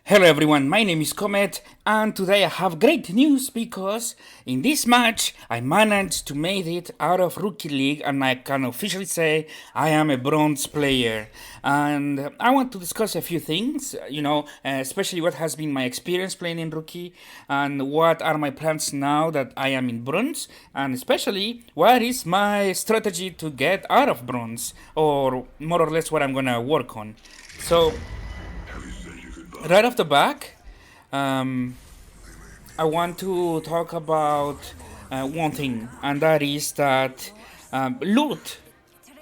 Hello everyone, my name is Comet, and today I have great news because in this match I managed to make it out of Rookie League and I can officially say I am a bronze player. And I want to discuss a few things, especially what has been my experience playing in Rookie and what are my plans now that I am in bronze, and especially what is my strategy to get out of bronze, or more or less what I'm gonna work on. So, right off the back, um, I want to talk about one thing, and that is that loot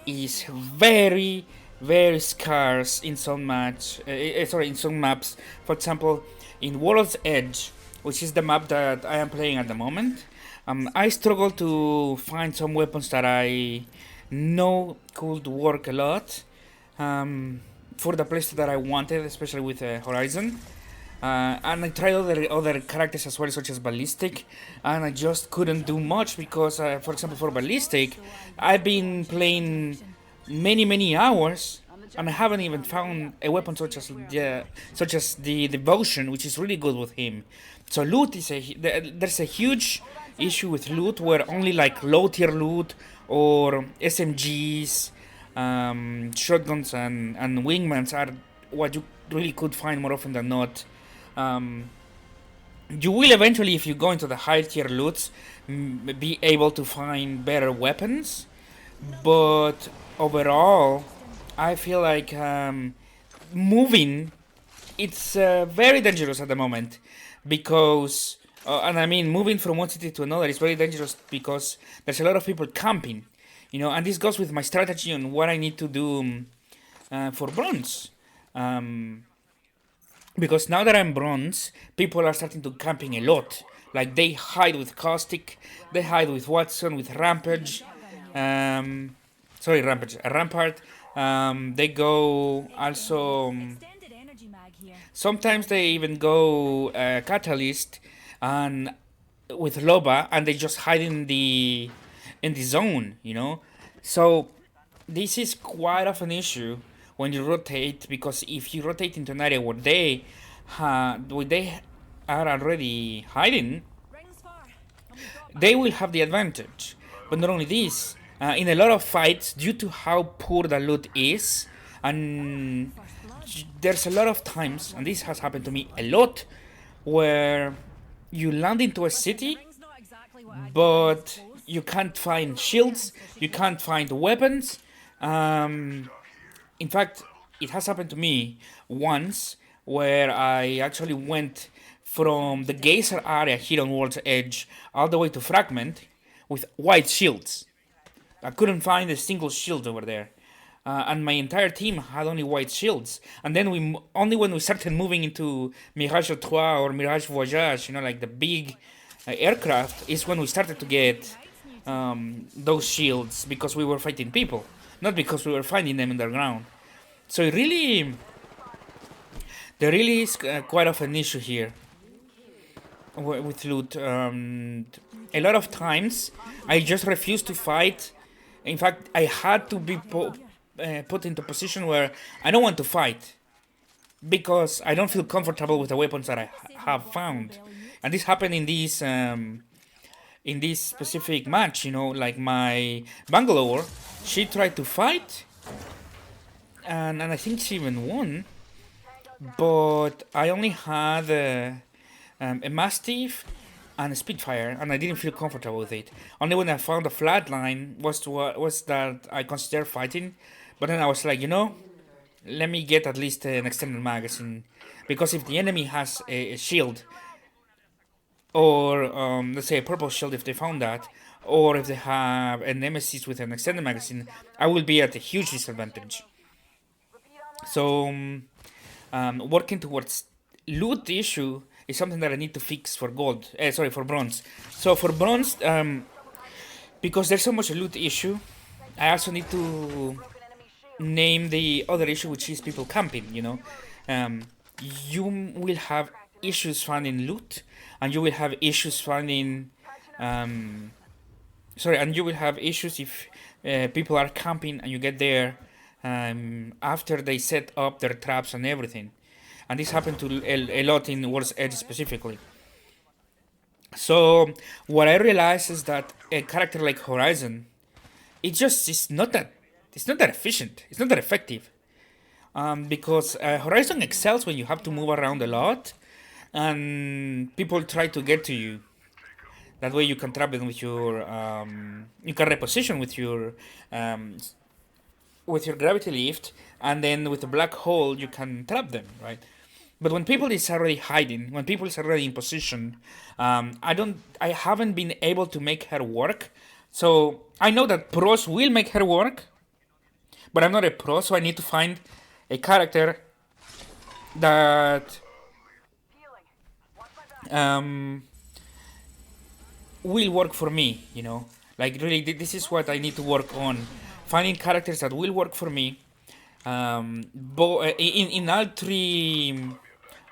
is very, very scarce in some in some maps. For example, in World's Edge, which is the map that I am playing at the moment, I struggle to find some weapons that I know could work a lot for the place that I wanted, especially with Horizon. And I tried other characters as well, such as Ballistic, and I just couldn't do much because, for example, for Ballistic, I've been playing many hours, and I haven't even found a weapon such as the Devotion, which is really good with him. So loot is there's a huge issue with loot where only like low tier loot or SMGs, shotguns, and wingmans are what you really could find more often than not. um, you will eventually, if you go into the higher tier loots, be able to find better weapons. But overall, I feel like moving it's very dangerous at the moment because, and I mean, moving from one city to another is very dangerous because there's a lot of people camping, and this goes with my strategy on what I need to do for bronze. Um, because now that I'm bronze, people are starting to camping a lot. Like they hide with Caustic, they hide with Watson, with Rampage. Um, sorry, Rampage, Rampart. They go also. Sometimes they even go Catalyst and with Loba, and they just hide in the zone. So this is quite of an issue when you rotate, because if you rotate into an area where they are already hiding, they will have the advantage. But not only this, in a lot of fights, due to how poor the loot is, and there's a lot of times, and this has happened to me a lot, where you land into a city, but you can't find shields, you can't find weapons. Um, in fact, it has happened to me once where I actually went from the geyser area here on World's Edge all the way to Fragment with white shields. I couldn't find a single shield over there. And my entire team had only white shields. And then only when we started moving into Mirage 3 or Mirage Voyage, like the big aircraft, is when we started to get those shields because we were fighting people, not because we were finding them in the ground. So there really is quite of an issue here with loot. A lot of times, I just refuse to fight. In fact, I had to be put into a position where I don't want to fight because I don't feel comfortable with the weapons that I have found. And this happened in this specific match. Like my Bangalore, she tried to fight, and I think she even won. But I only had a Mastiff and a Spitfire, and I didn't feel comfortable with it. Only when I found a flatline was that I considered fighting. But then I was like, let me get at least an extended magazine, because if the enemy has a shield, or let's say a purple shield if they found that, or if they have a nemesis with an extended magazine, I will be at a huge disadvantage. So working towards loot issue is something that I need to fix for gold. Sorry, for bronze. So for bronze, because there's so much a loot issue, I also need to name the other issue, which is people camping. Um, you will have issues finding loot, and you will have issues finding. And you will have issues if people are camping and you get there after they set up their traps and everything. and this happened to a lot in World's Edge specifically. So what I realized is that a character like Horizon, it just is not that it's not that efficient. It's not that effective. Because Horizon excels when you have to move around a lot, and people try to get to you. That way you can trap them with your you can reposition um, with your gravity lift, and then with the black hole you can trap them, right? But when people is already hiding, when people is already in position, I haven't been able to make her work. So I know that pros will make her work, but I'm not a pro, so I need to find a character that um, will work for me. Like really, this is what I need to work on: finding characters that will work for me. In all three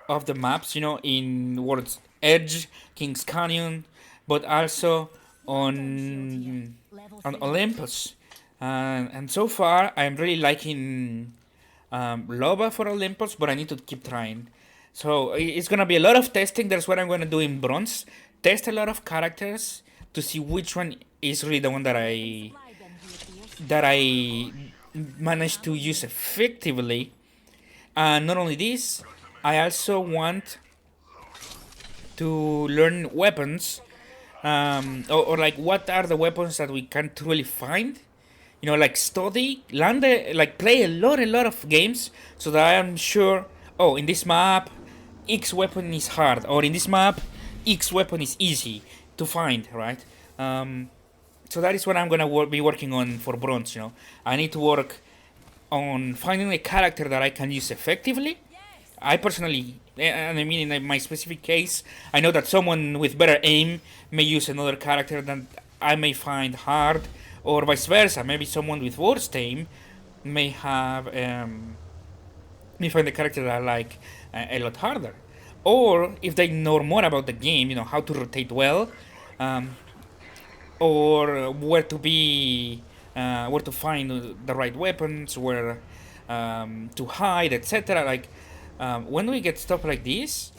of the maps, in World's Edge, King's Canyon, but also on Olympus. And so far, I'm really liking Loba for Olympus, but I need to keep trying. So it's gonna be a lot of testing. That's what I'm gonna do in Bronze. Test a lot of characters to see which one is really the one that I managed to use effectively. And not only this, I also want to learn weapons, or like what are the weapons that we can't really find. Like study, like play a lot of games so that I am sure. Oh, in this map, X weapon is hard, or in this map, X weapon is easy to find, right? So that is what I'm gonna be working on for Bronze. I need to work on finding a character that I can use effectively. I personally, and I mean in my specific case, I know that someone with better aim may use another character that I may find hard, or vice versa. Maybe someone with worse aim may have may find a character that I like a lot harder. Or if they know more about the game, how to rotate well, um, or where to find the right weapons, where to hide, etc. Like when we get stuff like this,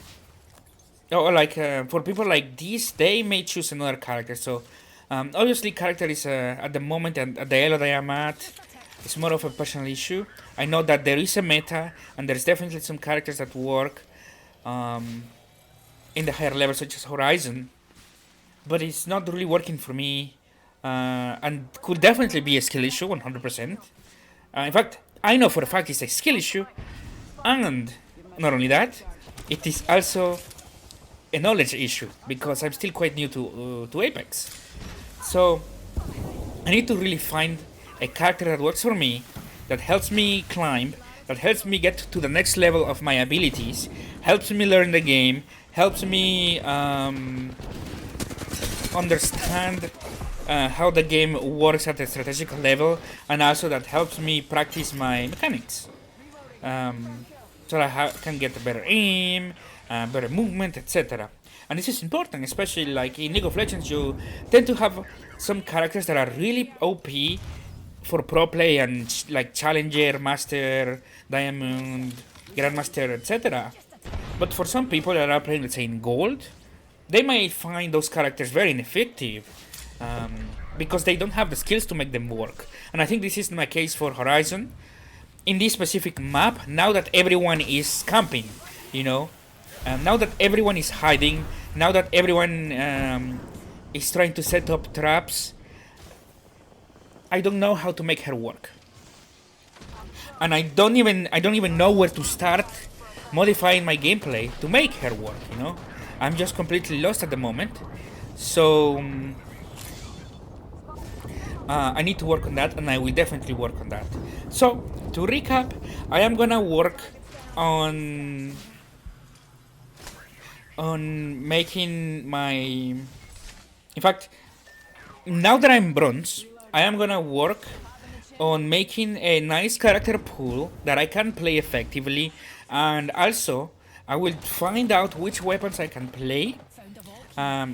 or like for people like this, they may choose another character. So obviously, character is at the moment and at the elo that I am at, it's more of a personal issue. I know that there is a meta, and there's definitely some characters that work um, in the higher levels, such as Horizon, but it's not really working for me, and could definitely be a skill issue, 100%. In fact, I know for a fact it's a skill issue, and not only that, it is also a knowledge issue because I'm still quite new to Apex. So I need to really find a character that works for me, that helps me climb, that helps me get to the next level of my abilities, helps me learn the game, helps me understand how the game works at a strategic level, and also that helps me practice my mechanics. So that I can get a better aim, better movement, etc. And this is important, especially like in League of Legends, you tend to have some characters that are really OP for pro play and like Challenger, Master, Diamond, Grandmaster, etc. But for some people that are playing, let's say, in Gold, they may find those characters very ineffective because they don't have the skills to make them work. And I think this is my case for Horizon. In this specific map, now that everyone is camping, now that everyone is hiding, now that everyone is trying to set up traps, I don't know how to make her work, and I don't even know where to start modifying my gameplay to make her work. I'm just completely lost at the moment. So I need to work on that, and I will definitely work on that. So to recap, I am gonna work on making my. In fact, now that I'm Bronze, I am gonna work on making a nice character pool that I can play effectively, and also I will find out which weapons I can play,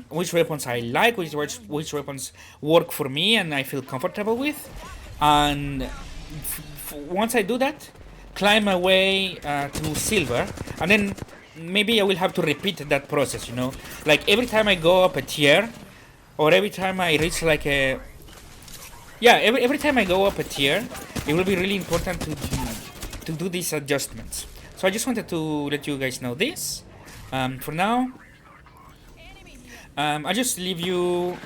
which weapons I like, which weapons work for me and I feel comfortable with, and once I do that, climb my way to silver, and then maybe I will have to repeat that process. Like every time I go up a tier, or every time I reach like a every time I go up a tier, it will be really important to do these adjustments. So I just wanted to let you guys know this. For now, I just leave you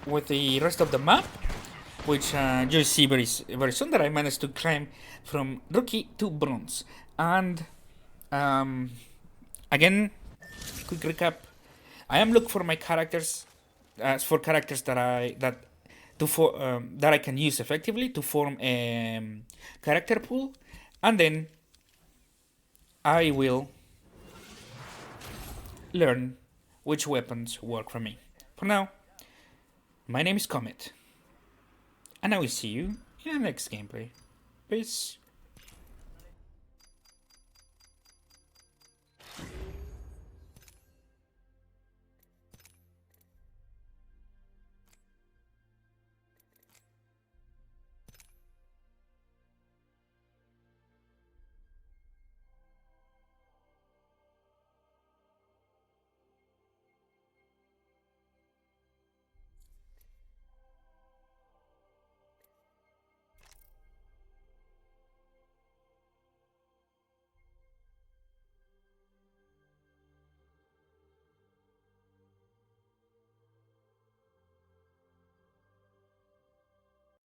with the rest of the map, which you'll see very soon that I managed to climb from rookie to bronze. And again, quick recap: I am looking for my characters, for characters that I can use effectively to form a character pool, and then I will learn which weapons work for me. For now, my name is Comet, and I will see you in the next gameplay. Peace.